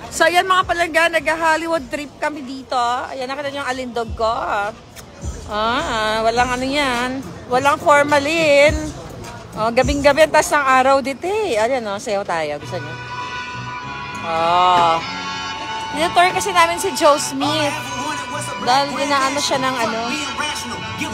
So, ayan mga palangga, nag-Hollywood trip kami dito. Ayan, nakita niyo yung alindog ko. Walang ano yan. Walang formalin. Gabing-gabi, ang taas ng araw dito eh. Ayan, sayaw tayo. Gusto niyo? Dito-tour kasi namin si Joe Smith. Dahil inaano siya ng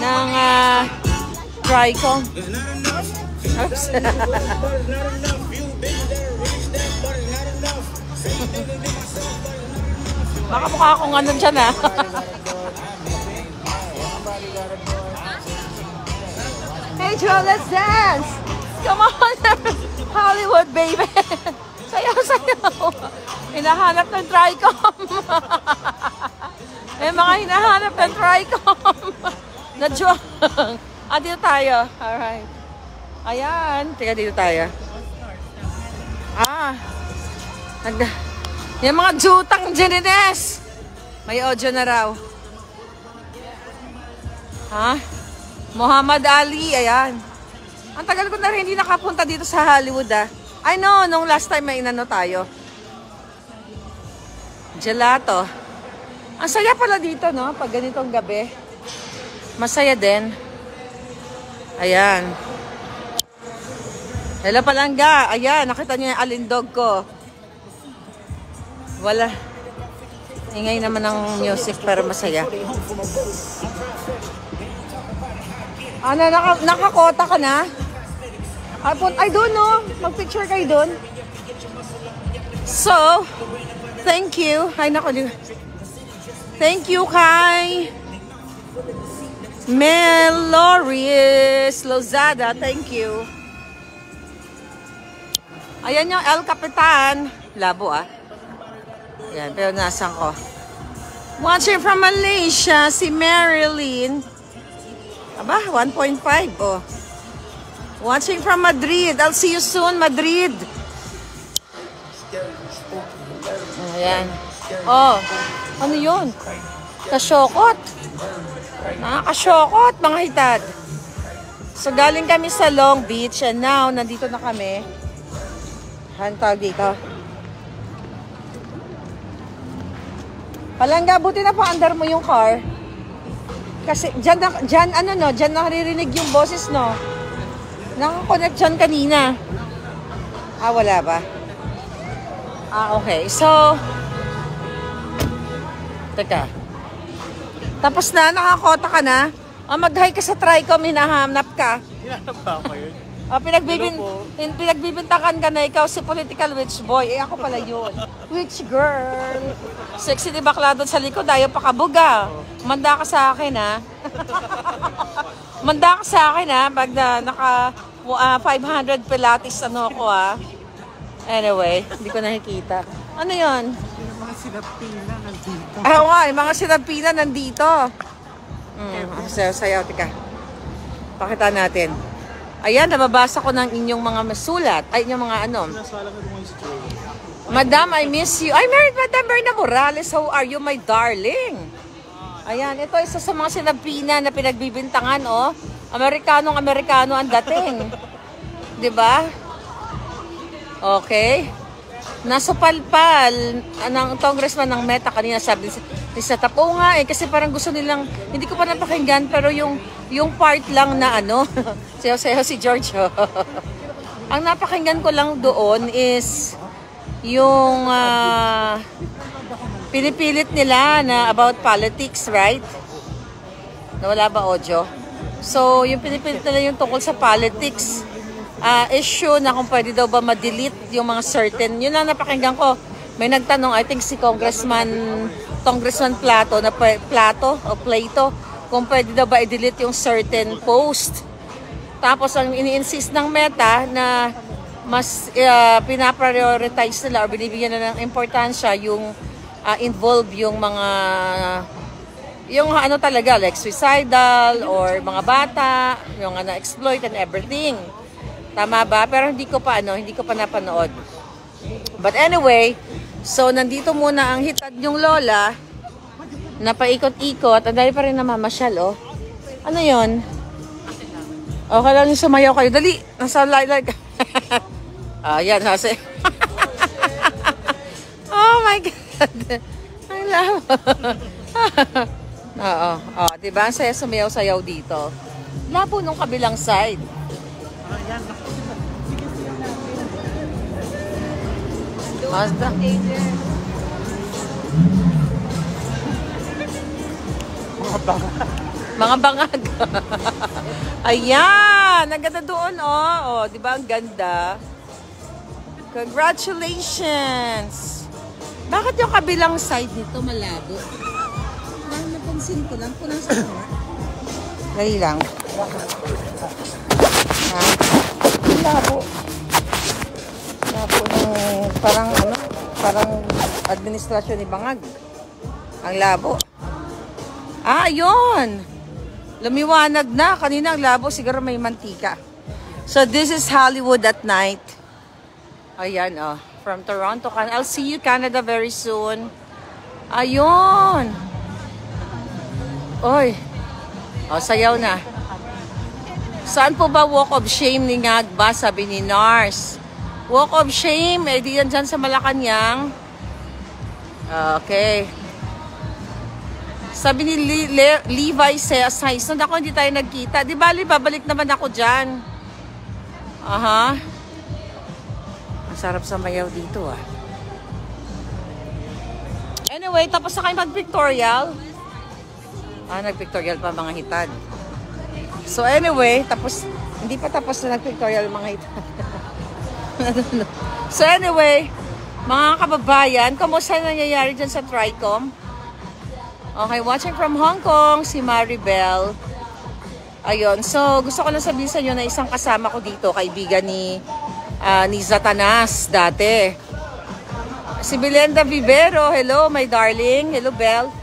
ng Tricom. Oops. Baka mukha akong ano dyan Hey Joe, let's dance! Come on! Hollywood, baby! Sayaw, sayaw! Hinahanap ng Tricom! Mga hinahanap ng Tricom! Na-joke! Dito tayo. Alright. Ayan. Teka, dito tayo. Yung mga jutang Janines. May audio na raw. Muhammad Ali. Ayan. Ang tagal ko na rin hindi nakapunta dito sa Hollywood I know, nung last time may inano tayo. Gelato. Ang saya pala dito, no? Pag ganitong gabi. Masaya din. Ayan. Hello palangga. Ayan, nakita niyo yung alindog ko. Wala. Ingay naman ng music pero masaya. Nakakota ka na? I don't know. Mag-picture kayo dun. So, thank you. Ay, naku. Thank you kay Meloris Lozada. Thank you. Ayan yung El Capitan. Labo Ayan, pero nasan ko. Watching from Malaysia, si Marilyn. Aba, 1.5 Watching from Madrid. I'll see you soon, Madrid. Ayan. Ano yun? Kasyokot. Kasyokot, mga hitad. So, galing kami sa Long Beach and now, nandito na kami. Hantag dito. Palangga, buti na pa-andar mo yung car. Kasi, dyan naririnig yung boses, no? Nakakonect dyan kanina. Wala ba? Okay. So, teka. Tapos na, nakakota ka na. Mag-hi ka sa Tricom, hinahanap ka. Hinahanap ba ako yun? Pinagbibintakan ka na ikaw si political witch boy. Ako pala yun. Witch girl. Sexy di bakla doon sa likod. Ayaw pa kabuga. Manda ka sa akin Manda ka sa akin Pag naka 500 pilates ako Anyway, hindi ko nakikita. Ano yun? Yung mga sinapina nandito. Yung mga sinapina nandito. Sayaw, tika. Pakita natin. Ayan, nababasa ko ng inyong mga masulat. Ay, inyong mga Madam, I miss you. I married Madam Berna Morales. How are you, my darling? Ayan, ito isa sa mga sinapina na pinagbibintangan, Amerikanong-Amerikano ang dating. Diba? Okay. Nasa palpal ng congressman ng Meta kanina sabi ni Satapo kasi parang gusto nilang, hindi ko pa napakinggan, pero yung part lang na sayo-sayo si George. Ang napakinggan ko lang doon is yung pinipilit nila na about politics, right? Nawala ba audio? So, yung pinipilit nila yung tungkol sa politics issue na kung pwede daw ba ma-delete yung mga certain. Yun lang napakinggan ko. May nagtanong, I think si Congressman Plato, kung pwede daw ba i-delete yung certain post. Tapos ang ini-insist ng Meta na mas pinaprioritize nila o binibigyan na ng importansya yung involve yung mga talaga like suicidal or mga bata, yung exploit and everything. Tama ba? Pero hindi ko pa napanood. But anyway, so nandito muna ang hitad yung lola na paikot-ikot. Ang dahil pa rin namamasyal, Ano yon? Okay lang yung sumayaw kayo. Dali! Nasa like. Yan, nasa. Oh my God! Ang labo. Oo. Oh, diba? Ang saya sumayaw-sayaw dito. Labo nung kabilang side. Ayan. Mazda. Mga banga. Mga bangag. Ayan! Ang ganda doon, oh. Oh, di ba? Ang ganda. Congratulations! Bakit yung kabilang side nito malabo? Parang napansin ko lang. Punang sa mga. Dali lang. Ha? Ang labo. Labo ng parang ano? Parang administrasyon ni Bangag. Ang labo. Ah, yun! Lumiwanag na. Kanina ang labo, siguro may mantika. So, this is Hollywood at night. Ayan, oh. From Toronto, Canada. I'll see you, Canada, very soon. Ayun! Oy! Oh, sayaw na. Saan po ba walk of shame ni Ngagba? Sabi ni Nars. Walk of shame, eh di yan dyan sa Malacanang. Okay. Sabi ni Levi says, nung ako hindi tayo nagkita. Di bali, babalik naman ako dyan. Aha. Ang sarap sa mayaw dito, ah. Anyway, tapos na kayo mag-pictorial. Ah, nag-pictorial pa mga hitad. So anyway, tapos, hindi pa tapos na nag-pictorial mga hitad. So anyway, mga kababayan, kamusta nangyayari dyan sa TRICOM? Okay, watching from Hong Kong, si Maribel. Ayun, so gusto ko lang sabihin sa inyo na isang kasama ko dito, kaibigan ni Zatanas dati. Si Belenda Vivero, hello my darling, hello Bel.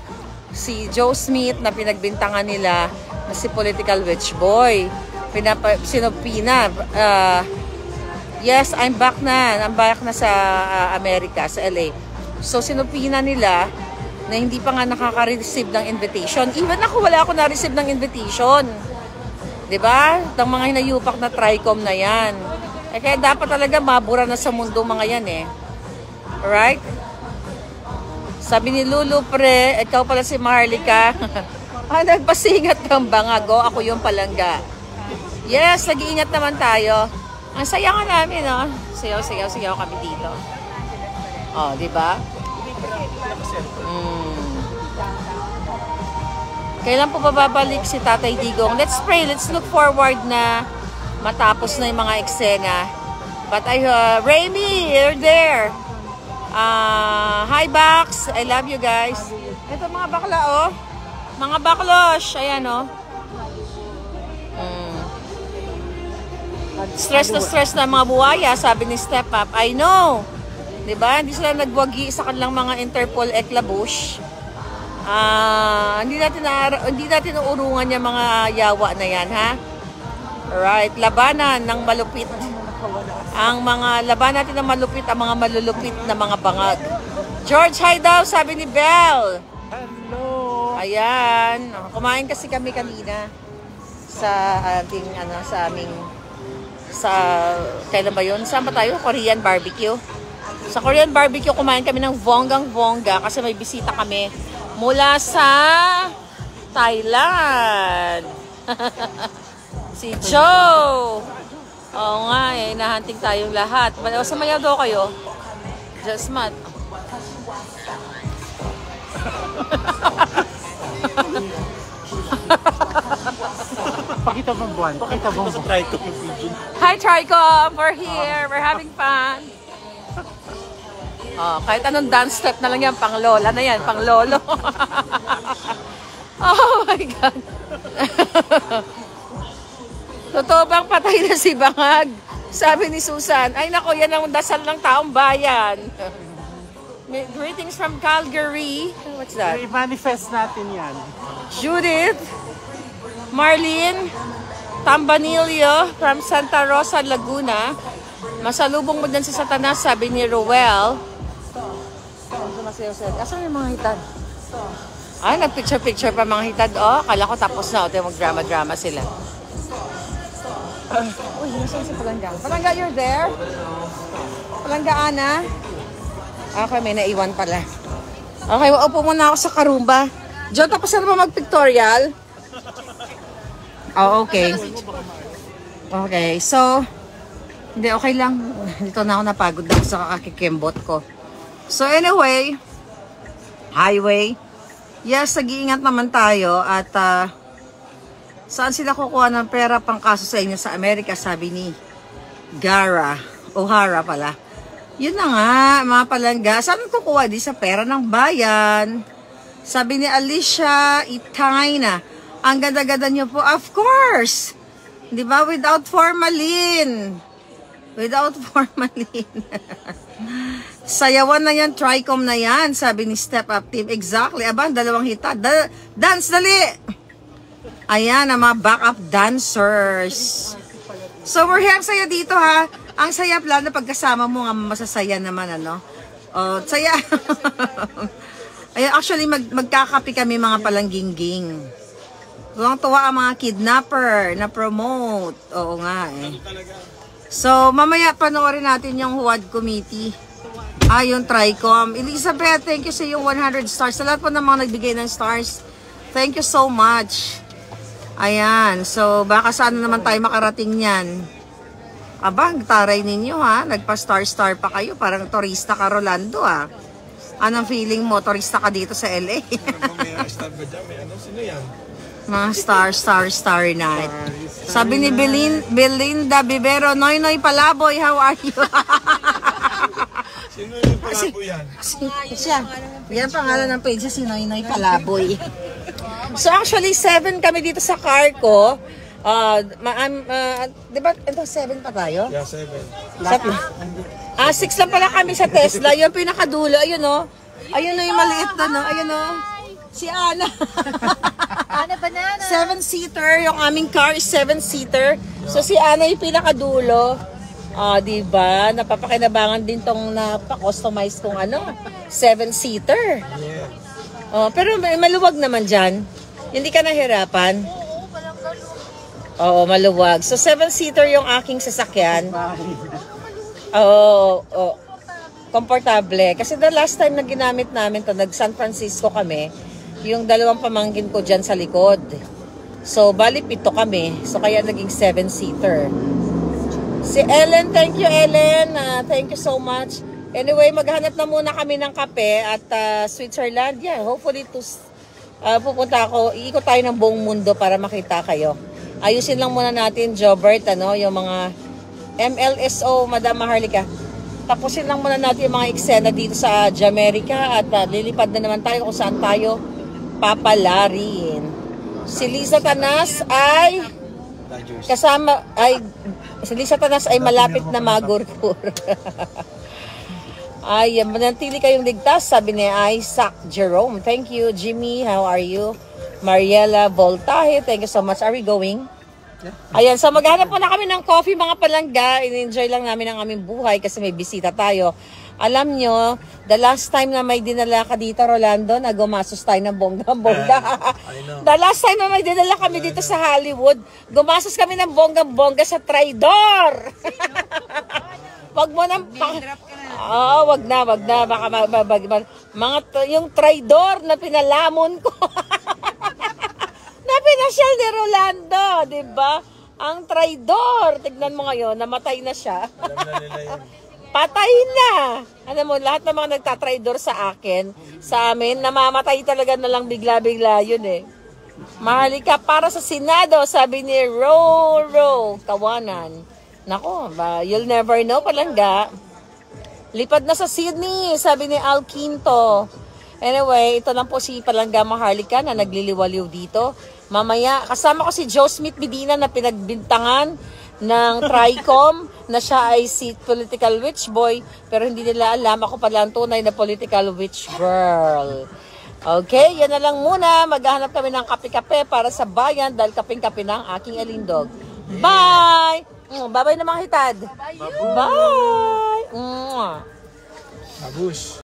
Si Joe Smith na pinagbintangan nila na si Political Witch Boy. Sinopina. Yes, I'm back na. I'm back na sa Amerika, sa LA. So sinopina nila na hindi pa nga nakaka-receive ng invitation. Even ako, wala ako na-receive ng invitation. Diba? Ng mga hinayupak na TRICOM na yan. Eh, kaya dapat talaga mabura na sa mundo mga yan eh. Alright? Sabi ni Lulu, pre, ikaw pala si Maharlika. Nagpasingat kang bangago, ako yung palangga. Yes, nag-iingat naman tayo. Ang saya nga namin, no? Sayaw kami dito. Oh, di ba? Kailan po babalik si Tatay Digong? Let's pray, let's look forward na matapos na yung mga eksena. But Remy, you're there. Hi, Bax. I love you guys. Ito mga bakla, oh. Mga baklosh. Ayan, oh. Stress na mga buhaya, sabi ni Step Up. I know. Diba? Hindi sila nagwagi sa kanilang mga Interpol eklabush. Hindi natin naurungan yung mga yawa na yan, ha? Alright. Labanan ng malupit. Laban natin ng malupit, ang mga malulupit na mga bangag. George, hi daw, sabi ni Belle. Hello. Ayan. Kumain kasi kami kanina sa ating, kailan ba yun? Saan ba tayo? Korean barbecue. Sa Korean barbecue, kumain kami ng bonggang-bongga kasi may bisita kami mula sa Thailand. Si Joe. Oo nga eh, nahanting tayong lahat. Sumayaw daw kayo. Just mat. Pakita mong buwan. Pakita mong TRICOM yung video. Hi TRICOM! We're here. We're having fun. Oh, kahit anong dance step na lang yan, pang lola na yan, pang lolo. Oh my God. Totoo bang patay na si Bangag? Sabi ni Susan, ay nako, yan ang dasal ng taong bayan. Greetings from Calgary. What's that? I-manifest natin yan. Judith, Marlene, Tambanillo from Santa Rosa, Laguna. Masalubong mo din sa Satanas, sabi ni Roel. Asan yung mga hitad? Ay, nag-picture-picture pa mga hitad. Oh, kala ko tapos na. O, mag-drama-drama sila. Uy, nasan si Palangga? Palangga, you're there? Palangga, Ana? Okay, may naiwan pala. Okay, upo muna ako sa Karumba. John, tapos na ba mag-pictorial? Oh, okay. Okay, so, hindi, okay lang. Dito na ako napagod na ako sa kakikembot ko. So, anyway, highway. Yes, nag-iingat naman tayo at saan sila kukuha ng pera pang kaso sa inyo sa Amerika, sabi ni O'Hara pala. Yun na nga, mga palangga. Saan kukuha? Di sa pera ng bayan. Sabi ni Alicia Itaina, ang ganda-ganda niyo po. Of course! Di ba? Without formalin. Without formalin. Sayawan na yan, Tricom na yan, sabi ni Step Up Team. Exactly. Aba, dalawang hita. Dance, dali! Ayan, ang mga backup dancers. So, we're here. Saya dito, ha? Ang saya plan na pagkasama mo nga masasaya naman, ano? Oh, saya. Ayan, actually, magkakapi kami mga palangging-ging. Tuwang-tuwa ang mga kidnapper na promote. Oo nga, eh. So, mamaya panoorin natin yung HUAD committee. Yung Tricom. Elizabeth, thank you sa yung 100 stars. Sa lahat po ng mga nagbigay ng stars, thank you so much. Ayan. So, baka saan naman tayo makarating yan. Aba, taray ninyo ha. Nagpa-star-star pa kayo. Parang turista ka, Rolando ha. Anong feeling mo? Turista ka dito sa LA? May star ba dyan? May ano? Sino yan? Mga star night. Sabi ni Belinda Bibero, Noy Palaboy, how are you? Sino yung palabo yan? Siya. Yan pangalan ng page si Noy Palaboy. So actually 7 kami dito sa car ko. Diba ito 7 pa tayo? Yeah, 7. 6 lang pala kami sa Tesla. Yung pinakadulo, ayun o. Ayun o yung maliit na no. Ayun o. Si Ana. Ana Banana. 7-seater. Yung aming car is 7-seater. So si Ana yung pinakadulo. Diba? Napapakinabangan din tong napa-customize kong 7-seater. Yeah. Pero maluwag naman dyan. Hindi ka nahirapan. Oo, walang ganun. Oo, maluwag. So 7-seater yung aking sasakyan. Komportable. Kasi the last time na ginamit namin to, nag-San Francisco kami, yung dalawang pamangkin ko dyan sa likod. So, bali 7 kami. So, kaya naging 7-seater. Si Ellen, thank you Ellen. Thank you so much. Anyway, maghanap na muna kami ng kape at Switzerland. Yeah, hopefully pupunta ako. Iikot tayo ng buong mundo para makita kayo. Ayusin lang muna natin, Jobert, yung mga MLSO, Madam Maharlika. Tapusin lang muna natin yung mga eksena dito sa Jamaica at lilipad na naman tayo kung saan tayo papalarin. Si Lisa Tanas ay si Lisa Tanas ay malapit na magurkur. Ay, manatili kayong ligtas, sabi ni Isaac Jerome. Thank you, Jimmy. How are you? Mariela Voltahe, thank you so much. Are we going? Ayan, so maghanap po na kami ng coffee mga palangga. In-enjoy lang namin ang aming buhay kasi may bisita tayo. Alam nyo, the last time na may dinala ka dito, Rolando, na gumasos tayo ng bongga-bongga. The last time na may dinala kami dito sa Hollywood, gumasos kami ng bongga-bongga sa Tridor. Wag mo nang... wag na. Baka yung Tridor na pinalamon ko. Na pinasyal ni Rolando, di ba? Ang Tridor. Tignan mo ngayon, namatay na siya. Alam na nila yun. Patay na. Alam mo, lahat ng mga nagtatridor sa akin, sa amin, namamatay talaga na lang bigla-bigla yun eh. Mahalika para sa Senado, sabi ni Roro Kawanan. Nako, you'll never know palangga. Lipad na sa Sydney, sabi ni Al Quinto. Anyway, ito lang po si Palangga Maharlika na nagliliwaliw dito. Mamaya, kasama ko si Joe Smith Medina na pinagbintangan ng Tricom na siya ay si political witch boy, pero hindi nila alam ako pala ang tunay na political witch girl. Okay, yan na lang muna. Maghahanap kami ng kape-kape para sa bayan dahil kaping-kape ng aking alindog. Bye! Bye-bye na mga hitad. Bye! Babush!